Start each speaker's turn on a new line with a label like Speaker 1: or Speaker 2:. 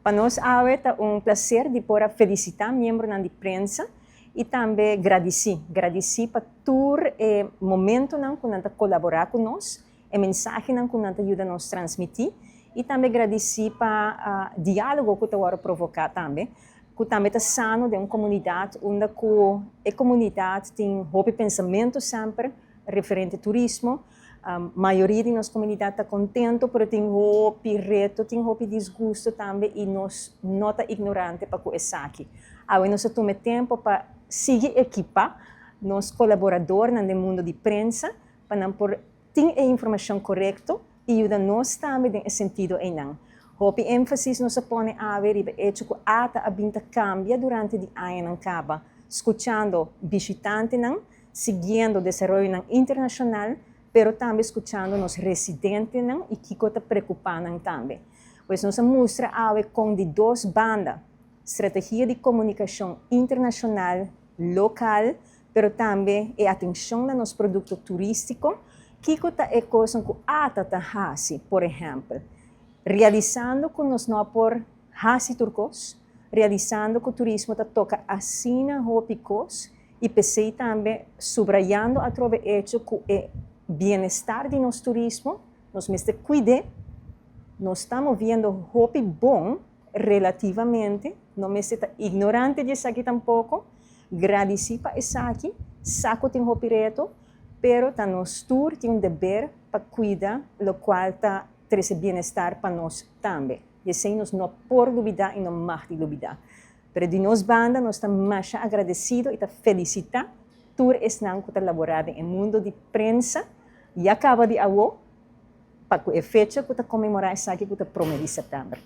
Speaker 1: Para nós é um prazer de poder felicitar miembro Dia di Prensa e também agradecer para todo o momento que nós colaborar com nós, a mensagem que nós ajuda a nos transmitir e também agradecer para o diálogo que nós provocar também, que também está sano de uma comunidade onde a comunidade tem pensamento sempre referente ao turismo. A maioria da nossa comunidade está contente, mas tem reto, tem desgosto também e nós não está ignorante para que isso aqui. Agora, nós tomamos tempo para seguir equipar nos colaboradores no mundo de prensa para ter a informação correta e ajudar nós também nesse sentido. O ênfase nós põe a ver o hecho que a ATA cambia durante o ano, escutando visitantes, seguindo o desenvolvimento internacional, pero também escutando os residentes e que está preocupando também. Pois nós mostra com de duas bandas, estratégia de comunicação internacional, local, pero também a atenção nos produtos turísticos, que é coisa que a ATA faz, por exemplo, realizando com os nossos turcos, realizando que o turismo toca assina picos e pensei também subrayando através do hecho que é bienestar de nosso turismo, nós mesmo cuida, nós estamos vendo hopi bom relativamente, não me está ignorante disso aqui tampouco, agradecer para isso aqui, saco tem hopi reto, pero tá nos tour tem dever para cuidar, o qual tá traz bienestar para nós também. E assim nós não por duvidar e não mais de duvidar. Pero de nós banda, nós estamos mais agradecidos e felicitar tour esnang que elaborado em mundo de prensa e acaba de para a fecha que comemorar essa aqui que prome de setembro.